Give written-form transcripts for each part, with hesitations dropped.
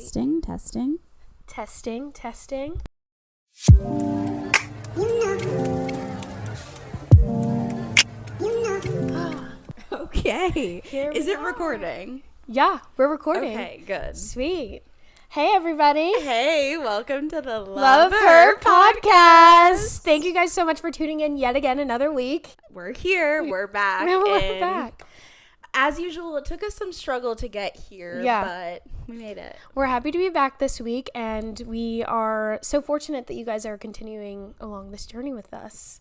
Testing. Okay. Is it recording? Yeah, we're recording. Okay, good. Sweet. Hey, everybody. Hey, welcome to the Love Her podcast. Thank you guys so much for tuning in yet again another week. We're here. We're back. We're back. As usual, it took us some struggle to get here, but we made it. We're happy to be back this week, and we are so fortunate that you guys are continuing along this journey with us.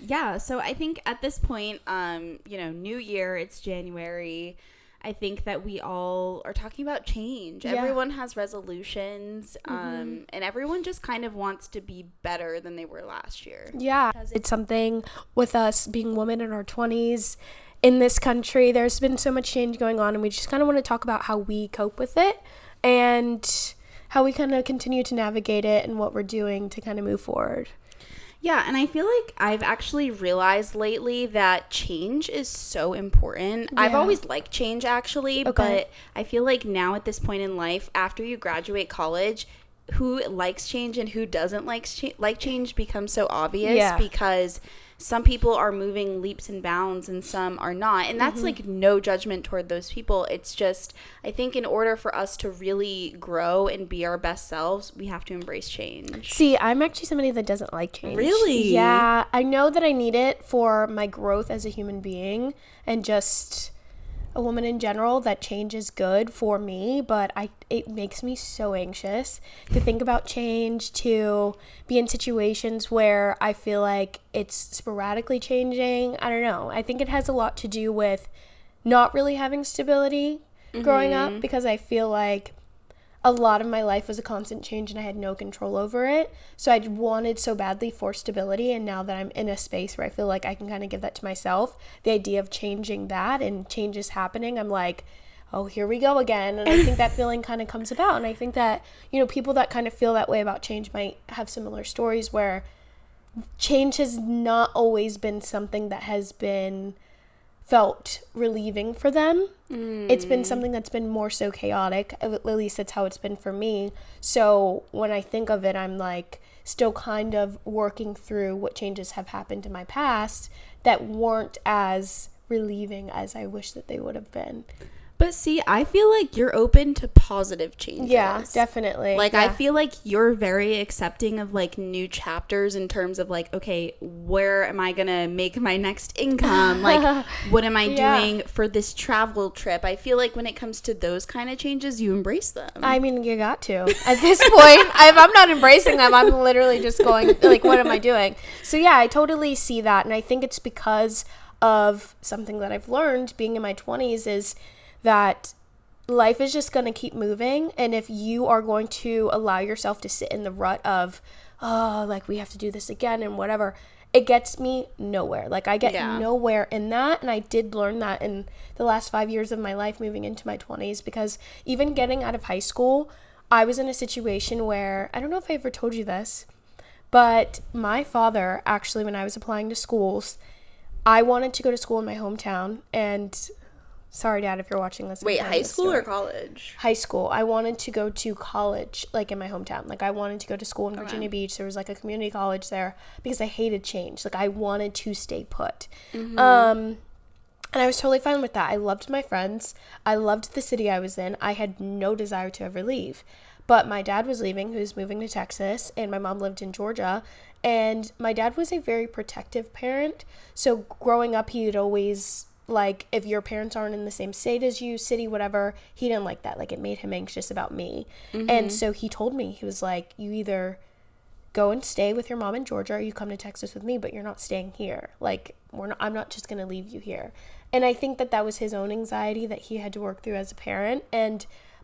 Yeah, so I think at this point, new year, it's January. I think that we all are talking about change. Yeah. Everyone has resolutions, and everyone just kind of wants to be better than they were last year. Yeah, it's something with us being women in our 20s in this country. There's been so much change going on, and we just kind of want to talk about how we cope with it and how we kind of continue to navigate it and what we're doing to kind of move forward. Yeah, and I feel like I've actually realized lately that change is so important. Yeah. I've always liked change, actually, but I feel like now at this point in life, after you graduate college, who likes change and who doesn't like change becomes so obvious because some people are moving leaps and bounds and some are not. And that's like no judgment toward those people. It's just, I think in order for us to really grow and be our best selves, we have to embrace change. See, I'm actually somebody that doesn't like change. Really? Yeah. I know that I need it for my growth as a human being and just a woman in general, that change is good for me, but it makes me so anxious to think about change, to be in situations where I feel like it's sporadically changing. I don't know. I think it has a lot to do with not really having stability growing up, because I feel like a lot of my life was a constant change and I had no control over it. So I wanted so badly for stability, and now that I'm in a space where I feel like I can kind of give that to myself, the idea of changing that and changes happening, I'm like, oh, here we go again. And I think that feeling kind of comes about. And I think that, people that kind of feel that way about change might have similar stories where change has not always been something that has been felt relieving for them. It's been something that's been more so chaotic. At least that's how it's been for me. So when I think of it, I'm like still kind of working through what changes have happened in my past that weren't as relieving as I wish that they would have been. But see, I feel like you're open to positive changes. Yeah, definitely. Like, I feel like you're very accepting of, like, new chapters in terms of, like, okay, where am I going to make my next income? Like, what am I doing for this travel trip? I feel like when it comes to those kind of changes, you embrace them. I mean, you got to. At this point, if I'm not embracing them, I'm literally just going, like, what am I doing? So, yeah, I totally see that. And I think it's because of something that I've learned being in my 20s is that life is just going to keep moving. And if you are going to allow yourself to sit in the rut of, oh, like we have to do this again and whatever, it gets me nowhere. Like I get nowhere in that. And I did learn that in the last 5 years of my life moving into my 20s, because even getting out of high school, I was in a situation where, I don't know if I ever told you this, but my father actually, when I was applying to schools, I wanted to go to school in my hometown, and sorry, Dad, if you're watching this. Wait, high school or college? High school. I wanted to go to college, like, in my hometown. Like, I wanted to go to school in Virginia Beach. There was, like, a community college there because I hated change. Like, I wanted to stay put. And I was totally fine with that. I loved my friends. I loved the city I was in. I had no desire to ever leave. But my dad was leaving, who was moving to Texas, and my mom lived in Georgia. And my dad was a very protective parent. So growing up, he would always, like, if your parents aren't in the same state as you, city, whatever, he didn't like that. Like, it made him anxious about me. And so he told me, he was like, you either go and stay with your mom in Georgia or you come to Texas with me, but you're not staying here. Like, I'm not just going to leave you here. And I think that was his own anxiety that he had to work through as a parent.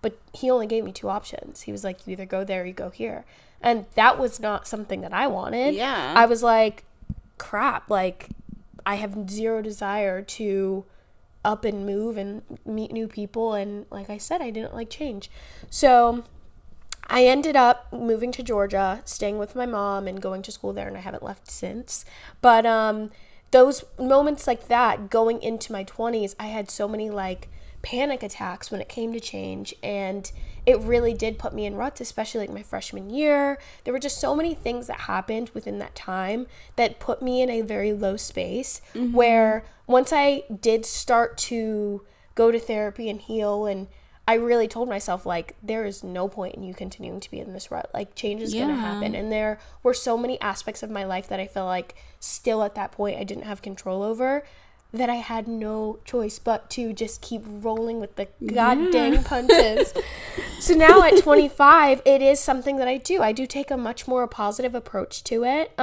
But he only gave me two options. He was like, you either go there or you go here. And that was not something that I wanted. Yeah. I was like, crap, like, I have zero desire to up and move and meet new people. And like I said, I didn't like change. So I ended up moving to Georgia, staying with my mom and going to school there. And I haven't left since. But those moments like that, going into my 20s, I had so many like panic attacks when it came to change, and it really did put me in ruts, especially like my freshman year. There were just so many things that happened within that time that put me in a very low space, where once I did start to go to therapy and heal, and I really told myself, like, there is no point in you continuing to be in this rut. Like, change is going to happen. And there were so many aspects of my life that I feel like still at that point I didn't have control over, that I had no choice but to just keep rolling with the goddamn punches. So now at 25, it is something that I do. I do take a much more positive approach to it,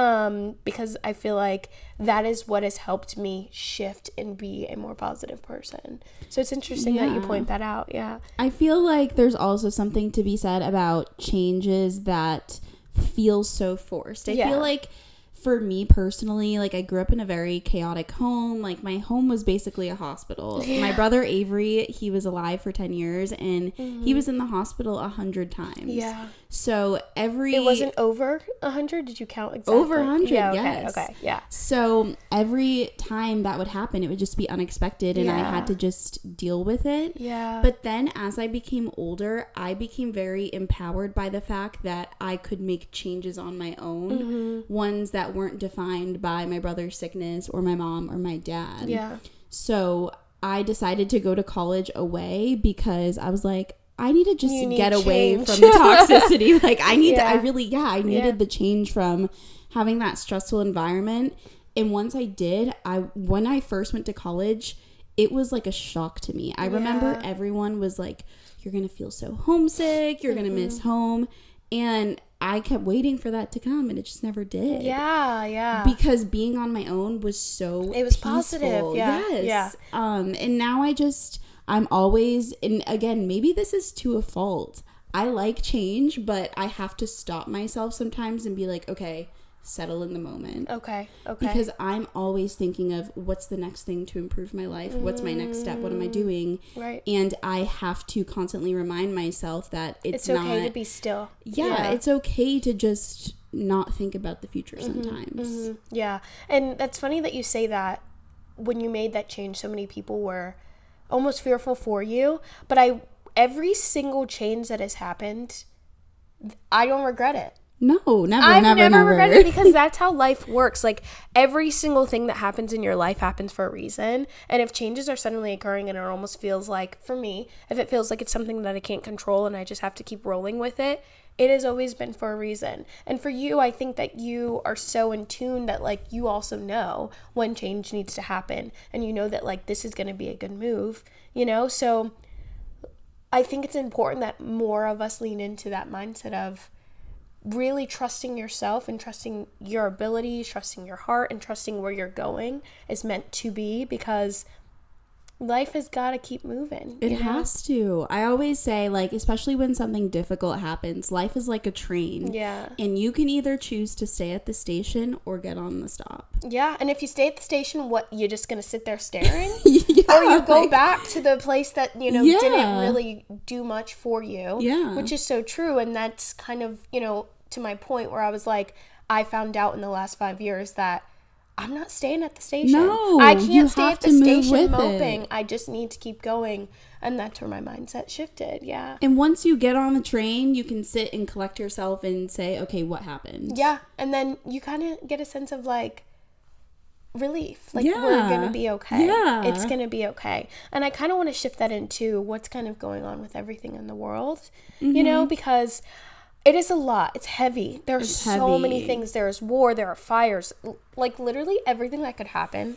because I feel like that is what has helped me shift and be a more positive person. So it's interesting that you point that out. Yeah. I feel like there's also something to be said about changes that feel so forced. I feel like, for me personally, like, I grew up in a very chaotic home. Like, my home was basically a hospital. My brother Avery, he was alive for 10 years, and he was in the hospital 100 times. Yeah. So it wasn't over 100? Did you count exactly? Over 100, yes. Okay, yeah. So every time that would happen, it would just be unexpected, and I had to just deal with it. Yeah. But then as I became older, I became very empowered by the fact that I could make changes on my own, ones that weren't defined by my brother's sickness or my mom or my dad. Yeah. So I decided to go to college away because I was like, I need to just get away from the toxicity. Like, I need I needed the change from having that stressful environment. And once I did, when I first went to college, it was like a shock to me. I remember everyone was like, you're going to feel so homesick. You're going to miss home. And I kept waiting for that to come, and it just never did. Yeah, yeah. Because being on my own was so It was peaceful. Positive, yeah. Yes. Yeah. And now I'm always, and again, maybe this is to a fault. I like change, but I have to stop myself sometimes and be like, okay, settle in the moment. Okay. Because I'm always thinking of what's the next thing to improve my life? What's my next step? What am I doing? Right. And I have to constantly remind myself that it's okay to be still. Yeah, it's okay to just not think about the future sometimes. Yeah. And that's funny that you say that. When you made that change, so many people were almost fearful for you, but every single change that has happened, I don't regret it. No, never. I've never regretted it, because that's how life works. Like, every single thing that happens in your life happens for a reason. And if changes are suddenly occurring and it almost feels like, for me, if it feels like it's something that I can't control and I just have to keep rolling with it, it has always been for a reason. And for you, I think that you are so in tune that, like, you also know when change needs to happen. And you know that, like, this is going to be a good move, you know? So I think it's important that more of us lean into that mindset of really trusting yourself and trusting your abilities, trusting your heart, and trusting where you're going is meant to be, because life has got to keep moving. It has to. I always say, like, especially when something difficult happens, life is like a train. Yeah. And you can either choose to stay at the station or get on the stop. Yeah. And if you stay at the station, what, you're just going to sit there staring? Or you go back to the place that, didn't really do much for you. Yeah. Which is so true. And that's kind of, to my point where I was like, I found out in the last 5 years that I'm not staying at the station. No, I can't stay at the station moping. I just need to keep going. And that's where my mindset shifted. Yeah. And once you get on the train, you can sit and collect yourself and say, okay, what happened? Yeah. And then you kind of get a sense of, like, relief. Like, we're going to be okay. Yeah. It's going to be okay. And I kind of want to shift that into what's kind of going on with everything in the world, because it is a lot. It's heavy. There's so many things. There's war. There are fires. Like, literally everything that could happen.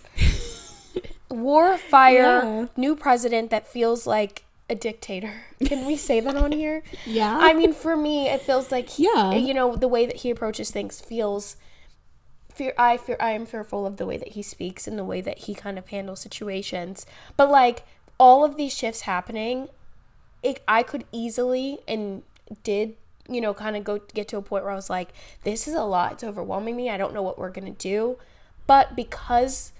War, fire, new president that feels like a dictator. Can we say that on here? Yeah. I mean, for me, it feels like, the way that he approaches things feels... I am fearful of the way that he speaks and the way that he kind of handles situations. But, like, all of these shifts happening, I could easily and did... kind of get to a point where I was like, this is a lot. It's overwhelming me. I don't know what we're going to do. But because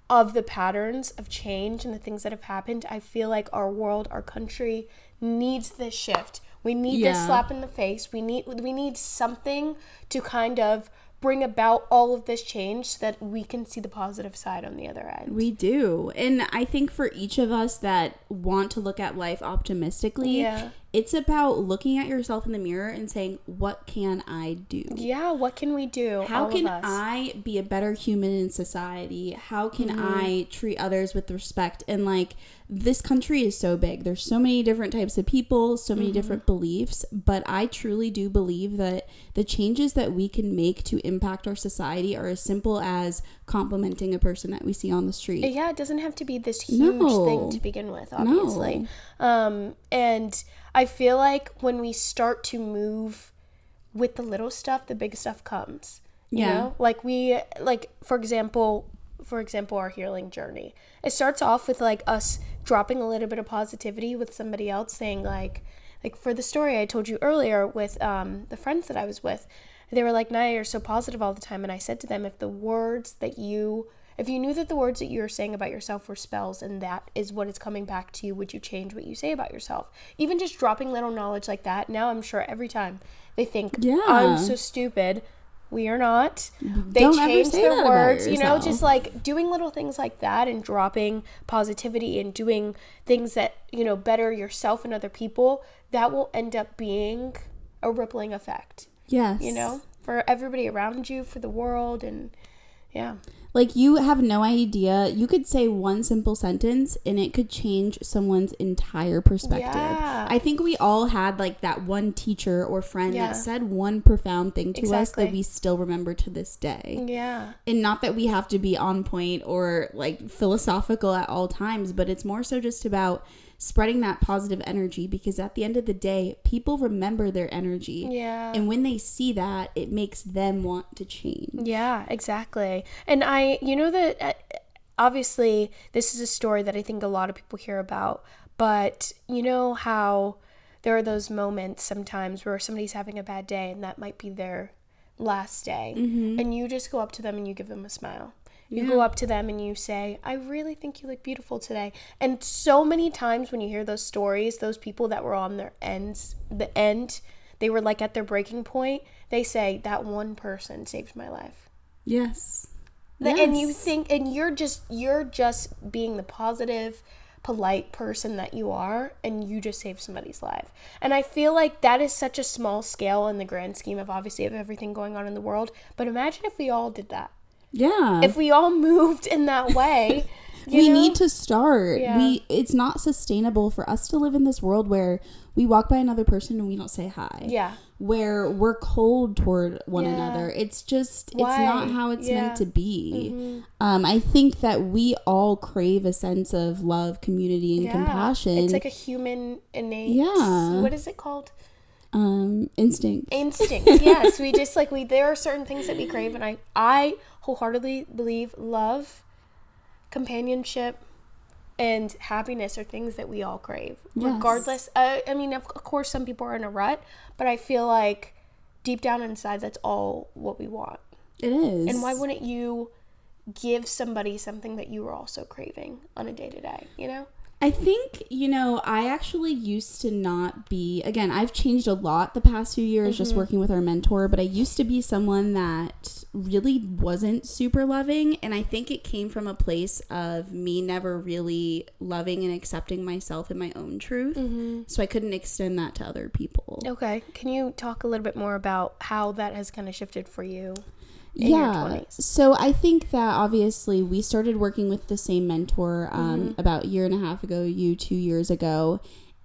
of the patterns of change and the things that have happened, I feel like our world, our country needs this shift. We need this slap in the face. We need something to kind of bring about all of this change so that we can see the positive side on the other end. We do. And I think for each of us that want to look at life optimistically, it's about looking at yourself in the mirror and saying, what can I do? Yeah, what can we do? How can I be a better human in society? How can I treat others with respect? And like, this country is so big. There's so many different types of people, so many different beliefs, but I truly do believe that the changes that we can make to impact our society are as simple as complimenting a person that we see on the street. Yeah, it doesn't have to be this huge thing to begin with, obviously. And I feel like when we start to move with the little stuff, the big stuff comes. You know? Like for example, our healing journey. It starts off with like us dropping a little bit of positivity with somebody else, saying like for the story I told you earlier with the friends that I was with, they were like, Naya, you're so positive all the time. And I said to them, if you knew that the words that you were saying about yourself were spells and that is what is coming back to you, would you change what you say about yourself? Even just dropping little knowledge like that, now I'm sure every time they think, I'm so stupid. We are not. They change their words, you know, just like doing little things like that and dropping positivity and doing things that, you know, better yourself and other people, that will end up being a rippling effect. Yes. You know, for everybody around you, for the world, and Like, you have no idea. You could say one simple sentence and it could change someone's entire perspective. Yeah. I think we all had like that one teacher or friend that said one profound thing to us that we still remember to this day. Yeah. And not that we have to be on point or like philosophical at all times, but it's more so just about spreading that positive energy, because at the end of the day, people remember their energy. Yeah. And when they see that, it makes them want to change. Yeah, exactly. And you know that obviously this is a story that I think a lot of people hear about, but you know how there are those moments sometimes where somebody's having a bad day and that might be their last day. Mm-hmm. And you just go up to them and you give them a smile. You go up to them and you say, I really think you look beautiful today. And so many times when you hear those stories, those people that were on the end, they were like at their breaking point, they say, that one person saved my life. Yes. And you think, and you're just being the positive, polite person that you are, and you just saved somebody's life. And I feel like that is such a small scale in the grand scheme of obviously of everything going on in the world. But imagine if we all did that. Yeah. If we all moved in that way, we need to start. Yeah. It's not sustainable for us to live in this world where we walk by another person and we don't say hi. Yeah. Where we're cold toward one another. It's just, it's not how it's meant to be. Mm-hmm. I think that we all crave a sense of love, community, and compassion. It's like a human innate. Yeah. What is it called? Instinct. Yes. We just there are certain things that we crave, and I wholeheartedly believe love, companionship, and happiness are things that we all crave, regardless. I mean, of course, some people are in a rut, but I feel like deep down inside, that's all what we want. It is. And why wouldn't you give somebody something that you are also craving on a day-to-day, you know? I think, I actually used to not be, again, I've changed a lot the past few years just working with our mentor, but I used to be someone that really wasn't super loving. And I think it came from a place of me never really loving and accepting myself and my own truth. Mm-hmm. So I couldn't extend that to other people. Okay. Can you talk a little bit more about how that has kind of shifted for you? So I think that obviously we started working with the same mentor about a year and a half ago, 2 years ago,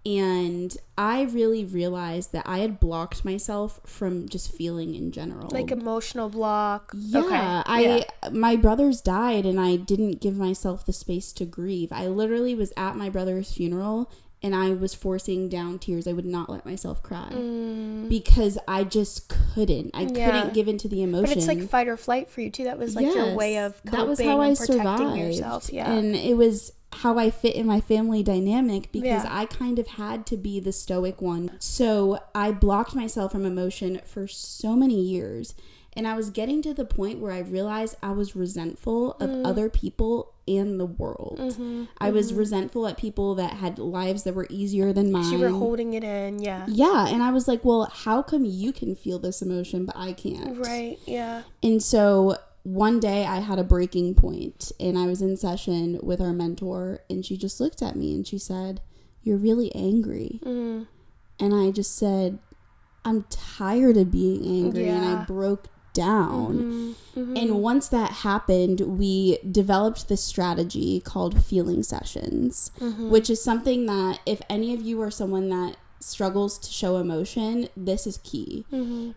and I really realized that I had blocked myself from just feeling in general. Like emotional block. Yeah. Okay. My brothers died and I didn't give myself the space to grieve. I literally was at my brother's funeral and I was forcing down tears. I would not let myself cry because I just couldn't. I couldn't give into the emotion. But it's like fight or flight for you too. That was like your way of coping that was how I protecting survived. Yourself. Yeah. And it was how I fit in my family dynamic because I kind of had to be the stoic one. So I blocked myself from emotion for so many years. And I was getting to the point where I realized I was resentful of other people and the world. I was resentful at people that had lives that were easier than mine. You were holding it in, yeah. Yeah, and I was like, well, how come you can feel this emotion, but I can't? Right, yeah. And so one day I had a breaking point, and I was in session with our mentor, and she just looked at me and she said, "You're really angry." And I just said, "I'm tired of being angry," and I broke down. And once that happened, we developed this strategy called feeling sessions, which is something that if any of you are someone that struggles to show emotion, this is key.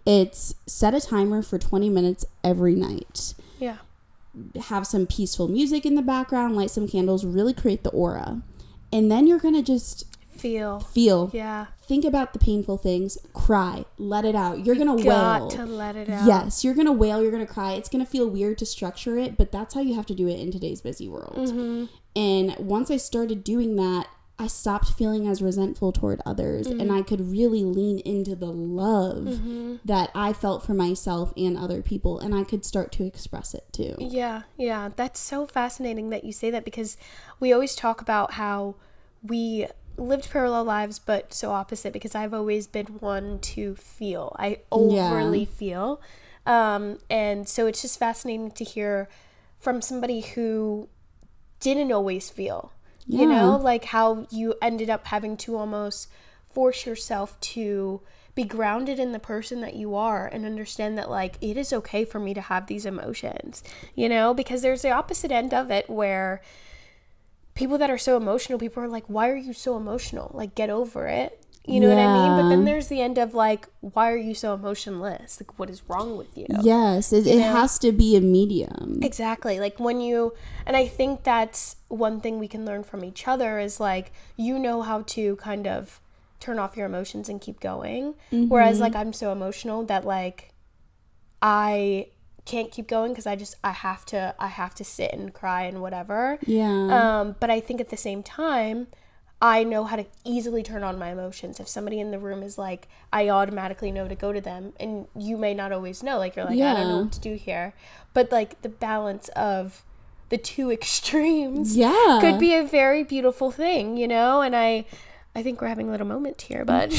It's set a timer for 20 minutes every night. Yeah. Have some peaceful music in the background, light some candles, really create the aura. And then you're going to just feel. Yeah. Think about the painful things. Cry. Let it out. You're going to wail. Got to let it out. Yes. You're going to wail. You're going to cry. It's going to feel weird to structure it, but that's how you have to do it in today's busy world. And once I started doing that, I stopped feeling as resentful toward others, and I could really lean into the love that I felt for myself and other people, and I could start to express it too. Yeah. That's so fascinating that you say that, because we always talk about how we lived parallel lives, but so opposite, because I've always been one to feel. I overly feel. And so it's just fascinating to hear from somebody who didn't always feel. You know, like how you ended up having to almost force yourself to be grounded in the person that you are and understand that, like, it is okay for me to have these emotions, you know, because there's the opposite end of it where people that are so emotional, people are like, why are you so emotional? Like, get over it. You know what I mean? But then there's the end of, like, why are you so emotionless? Like, what is wrong with you? Yes, it has to be a medium. Exactly. Like, and I think that's one thing we can learn from each other is, like, you know how to kind of turn off your emotions and keep going. Whereas, like, I'm so emotional that, like, I can't keep going because I have to sit and cry and whatever. Yeah. But I think at the same time, I know how to easily turn on my emotions. If somebody in the room is like, I automatically know to go to them, and you may not always know, like, you're like, I don't know what to do here. But, like, the balance of the two extremes could be a very beautiful thing, you know? And I think we're having a little moment here, but but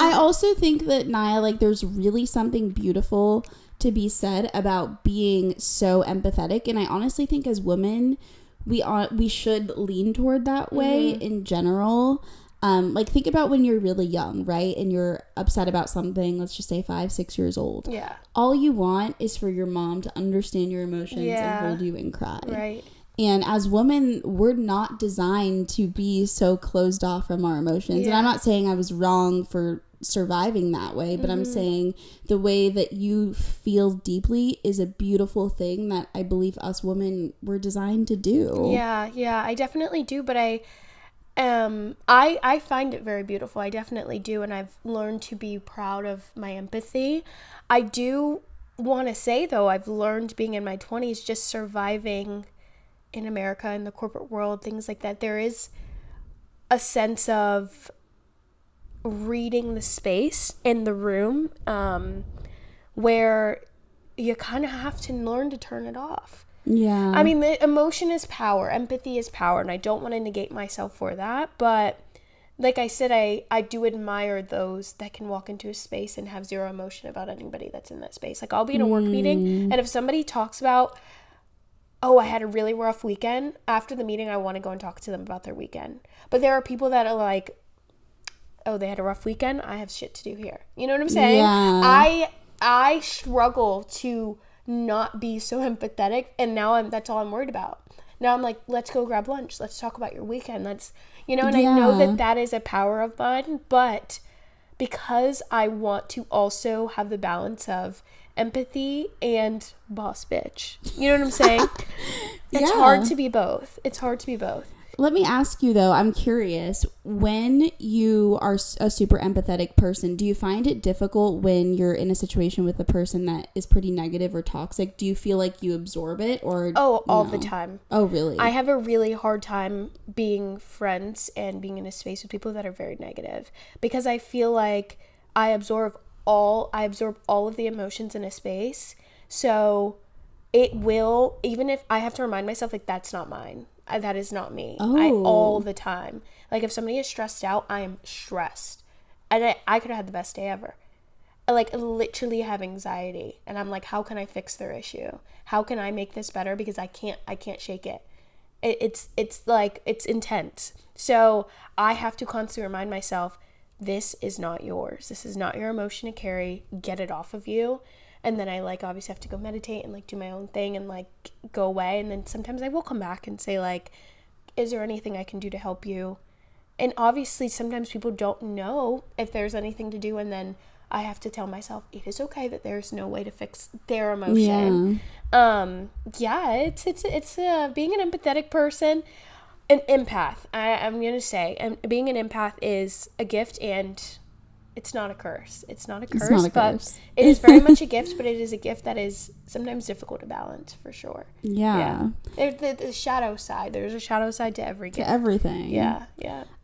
I also think that, Naya, like, there's really something beautiful to be said about being so empathetic. And I honestly think as women, we should lean toward that way in general. Like, think about when you're really young, right? And you're upset about something, let's just say 5, 6 years old. Yeah. All you want is for your mom to understand your emotions and hold you and cry. Right. And as women, we're not designed to be so closed off from our emotions. And I'm not saying I was wrong for surviving that way, but I'm saying the way that you feel deeply is a beautiful thing that I believe us women were designed to do. Yeah, I definitely do, but I find it very beautiful. I definitely do, and I've learned to be proud of my empathy. I do want to say, though, I've learned being in my 20s, just surviving in America, in the corporate world, things like that, there is a sense of reading the space in the room where you kind of have to learn to turn it off. Yeah. I mean, the emotion is power. Empathy is power, and I don't want to negate myself for that, but like I said, I do admire those that can walk into a space and have zero emotion about anybody that's in that space. Like, I'll be in a work meeting, and if somebody talks about, oh, I had a really rough weekend, after the meeting, I want to go and talk to them about their weekend. But there are people that are like, oh, they had a rough weekend, I have shit to do here. You know what I'm saying? Yeah. I struggle to not be so empathetic, and now that's all I'm worried about. Now I'm like, let's go grab lunch. Let's talk about your weekend. Let's, you know, and I know that is a power of mine, but because I want to also have the balance of empathy and boss bitch. You know what I'm saying? It's hard to be both. Let me ask you, though, I'm curious, when you are a super empathetic person, do you find it difficult when you're in a situation with a person that is pretty negative or toxic? Do you feel like you absorb it, or all the time? Oh, really? I have a really hard time being friends and being in a space with people that are very negative, because I feel like I absorb all of the emotions in a space. So it will, even if I have to remind myself, like, that's not mine. That is not me. Oh. All the time. Like, if somebody is stressed out, I am stressed. And I could have had the best day ever. I, like, literally have anxiety. And I'm like, how can I fix their issue? How can I make this better? Because I can't shake it. It's like, it's intense. So I have to constantly remind myself, this is not yours. This is not your emotion to carry. Get it off of you. And then I, like, obviously have to go meditate and, like, do my own thing and, like, go away. And then sometimes I will come back and say, like, is there anything I can do to help you? And obviously sometimes people don't know if there's anything to do. And then I have to tell myself, it is okay that there's no way to fix their emotion. It's being an empathetic person, an empath. I'm going to say, and being an empath is a gift, and it's not a curse. It's not a curse, but it is very much a gift, but it is a gift that is sometimes difficult to balance, for sure. Yeah. There's the shadow side. There's a shadow side to every gift. To everything. Yeah.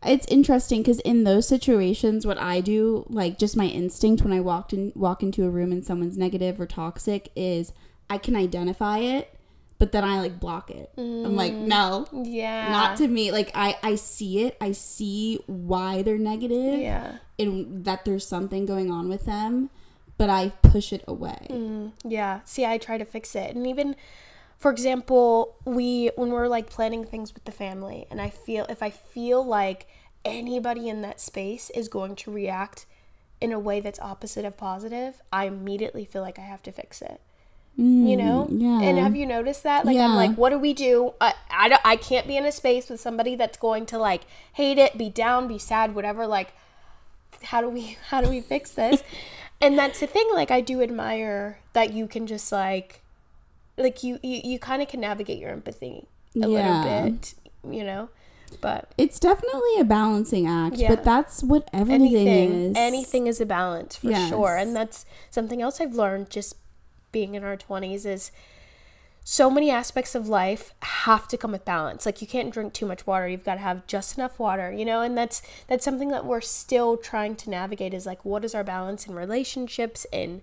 It's interesting because in those situations, what I do, like, just my instinct when I walk into a room and someone's negative or toxic is I can identify it, but then I, like, block it. I'm like, no. Yeah. Not to me. Like, I see it. I see why they're negative. Yeah. And that there's something going on with them, but I push it away. Yeah. See, I try to fix it. And even, for example, when we're, like, planning things with the family, and if I feel like anybody in that space is going to react in a way that's opposite of positive, I immediately feel like I have to fix it. You know? Yeah. And have you noticed that? Like, I'm like, what do we do? I can't be in a space with somebody that's going to, like, hate it, be down, be sad, whatever. Like, how do we fix this? And that's the thing. Like, I do admire that you can just, like you kind of can navigate your empathy a little bit, you know? But it's definitely a balancing act, but that's what everything is. Anything is a balance, for sure. And that's something else I've learned just being in our 20s is so many aspects of life have to come with balance. Like, you can't drink too much water. You've got to have just enough water, you know? And that's something that we're still trying to navigate, is, like, what is our balance in relationships, in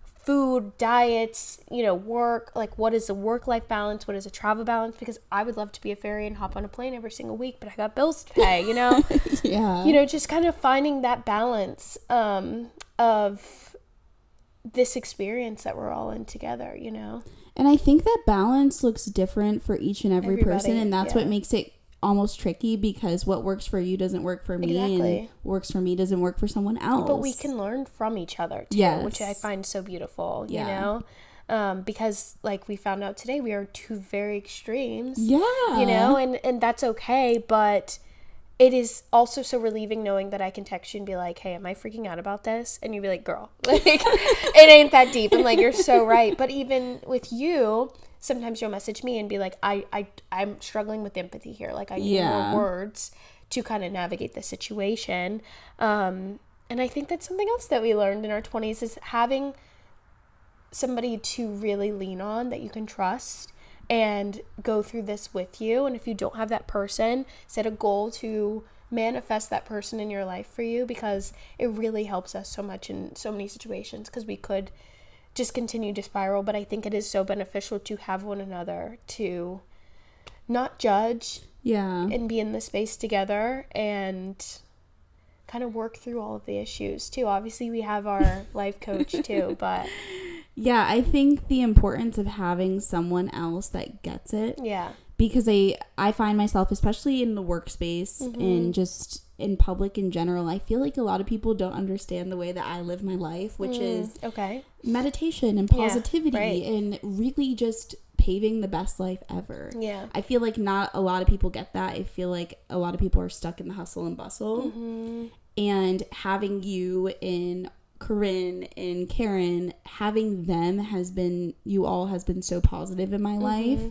food, diets, you know, work? Like, what is a work-life balance? What is a travel balance? Because I would love to be a fairy and hop on a plane every single week, but I got bills to pay, you know? Yeah. You know, just kind of finding that balance of this experience that we're all in together, you know? And I think that balance looks different for each and every person, and that's what makes it almost tricky, because what works for you doesn't work for me, and what works for me doesn't work for someone else. But we can learn from each other too, which I find so beautiful, you know? Because, like, we found out today, we are two very extremes. Yeah. You know, and that's okay, but it is also so relieving knowing that I can text you and be like, hey, am I freaking out about this? And you'd be like, girl, like, it ain't that deep. I'm like, you're so right. But even with you, sometimes you'll message me and be like, I'm struggling with empathy here. Like, I need more words to kind of navigate the situation. And I think that's something else that we learned in our 20s is having somebody to really lean on that you can trust and go through this with you. And if you don't have that person, set a goal to manifest that person in your life for you, because it really helps us so much in so many situations, because we could just continue to spiral. But I think it is so beneficial to have one another, to not judge and be in the space together and kind of work through all of the issues too. Obviously we have our life coach too, but yeah, I think the importance of having someone else that gets it. Yeah. Because I find myself, especially in the workspace and just in public in general, I feel like a lot of people don't understand the way that I live my life, which is meditation and positivity and really just paving the best life ever. Yeah. I feel like not a lot of people get that. I feel like a lot of people are stuck in the hustle and bustle. And having you and Corinne and Karen, having them has been so positive in my life,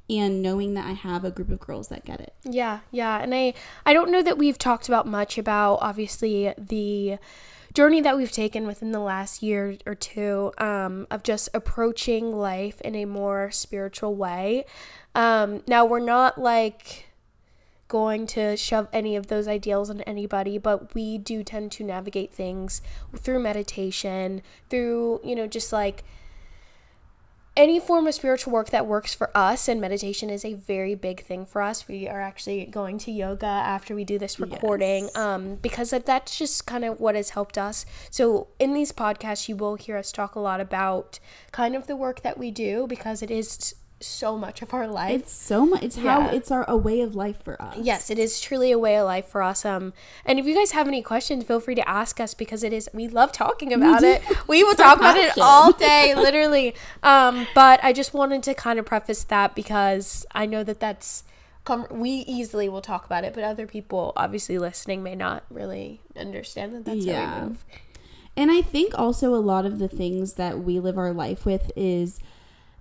and knowing that I have a group of girls that get it. Yeah. And I don't know that we've talked about much about, obviously, the journey that we've taken within the last year or two, of just approaching life in a more spiritual way. Now, we're not, like, going to shove any of those ideals on anybody, but we do tend to navigate things through meditation, through, you know, just, like, any form of spiritual work that works for us, and meditation is a very big thing for us. We are actually going to yoga after we do this recording, because that's just kind of what has helped us. So in these podcasts, you will hear us talk a lot about kind of the work that we do, because it is so much of our life. It's so much. It's how it's a way of life for us. Yes, it is truly a way of life for us. And if you guys have any questions, feel free to ask us, because we love talking about it. We will talk about it all day, literally. But I just wanted to kind of preface that, because I know that's we easily will talk about it, but other people obviously listening may not really understand that's how we move. And I think also a lot of the things that we live our life with is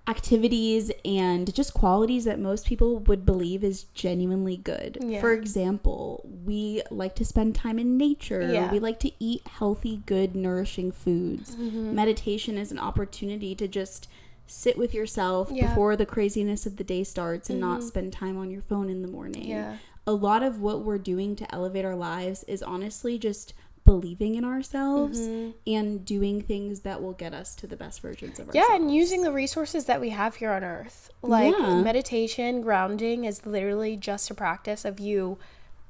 activities and just qualities that most people would believe is genuinely good. For example, we like to spend time in nature. We like to eat healthy, good, nourishing foods. Meditation is an opportunity to just sit with yourself before the craziness of the day starts and not spend time on your phone in the morning. A lot of what we're doing to elevate our lives is honestly just believing in ourselves and doing things that will get us to the best versions of ourselves. Yeah, and using the resources that we have here on earth. Like meditation, grounding is literally just a practice of you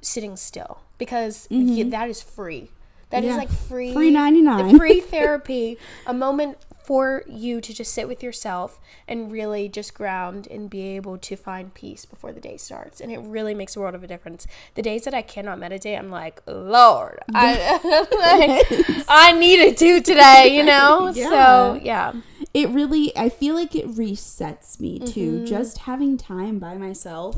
sitting still, because that is free. That is like free 99 free therapy, a moment for you to just sit with yourself and really just ground and be able to find peace before the day starts. And it really makes a world of a difference. The days that I cannot meditate, I'm like, Lord, I needed to today, you know? So, it really, I feel like it resets me too. Just having time by myself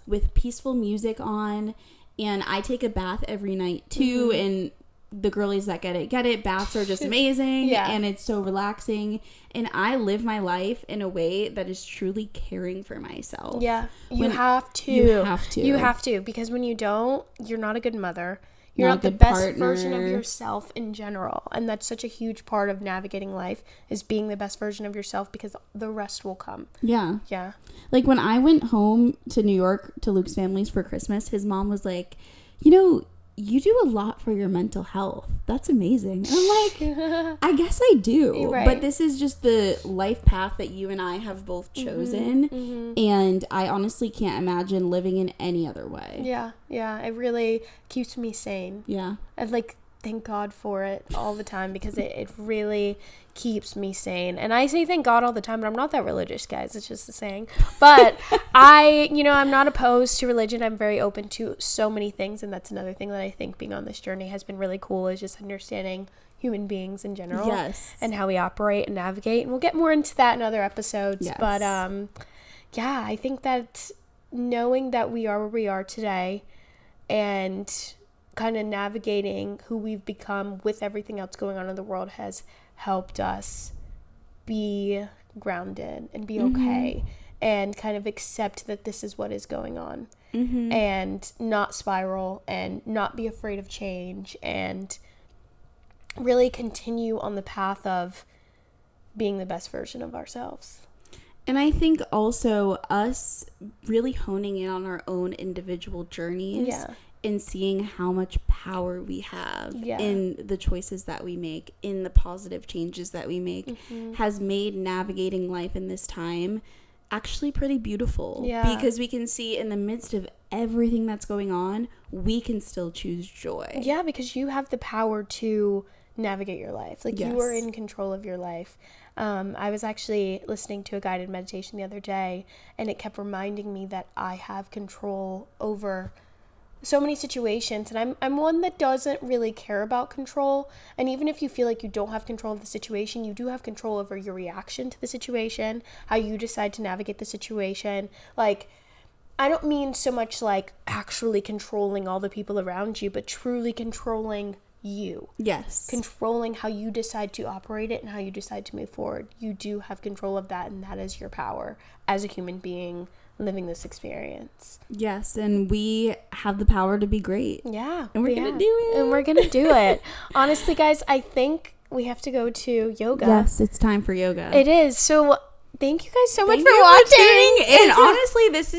with peaceful music on. And I take a bath every night too. And the girlies that get it. Baths are just amazing. And it's so relaxing. And I live my life in a way that is truly caring for myself. You have to, because when you don't, you're not a good mother. You're not the best version of yourself in general. And that's such a huge part of navigating life, is being the best version of yourself, because the rest will come. Like when I went home to New York to Luke's family's for Christmas, his mom was like, you know, you do a lot for your mental health. That's amazing. And I'm like, I guess I do. But this is just the life path that you and I have both chosen. And I honestly can't imagine living in any other way. It really keeps me sane. I thank God for it all the time, because it really keeps me sane. And I say thank God all the time, but I'm not that religious, guys. It's just a saying. But I'm not opposed to religion. I'm very open to so many things. And that's another thing that I think being on this journey has been really cool, is just understanding human beings in general and how we operate and navigate. And we'll get more into that in other episodes. But I think that knowing that we are where we are today and kind of navigating who we've become with everything else going on in the world has helped us be grounded and be okay and kind of accept that this is what is going on and not spiral and not be afraid of change and really continue on the path of being the best version of ourselves. And I think also us really honing in on our own individual journeys and seeing how much power we have in the choices that we make, in the positive changes that we make, has made navigating life in this time actually pretty beautiful. Because we can see in the midst of everything that's going on, we can still choose joy. Because you have the power to navigate your life. You are in control of your life. I was actually listening to a guided meditation the other day, and it kept reminding me that I have control over so many situations, and I'm one that doesn't really care about control. And even if you feel like you don't have control of the situation, you do have control over your reaction to the situation, how you decide to navigate the situation. I don't mean so much actually controlling all the people around you, but truly controlling you. Controlling how you decide to operate it and how you decide to move forward. You do have control of that, and that is your power as a human being living this experience. And we have the power to be great. And we're gonna do it. Honestly, guys, I think we have to go to yoga. It's time for yoga. It is. So thank you guys so much for watching. And honestly, this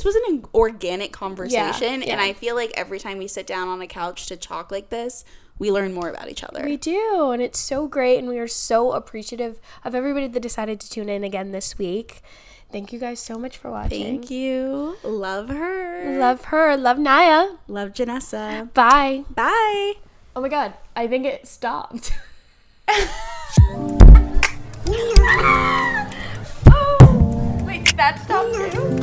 was an organic conversation. And I feel like every time we sit down on a couch to talk like this, we learn more about each other. We do, and it's so great, and we are so appreciative of everybody that decided to tune in again this week. Thank you guys so much for watching. Thank you. Love her. Love her. Love Naya. Love Janessa. Bye. Bye. Oh my god, I think it stopped. Oh, wait, did that stop too?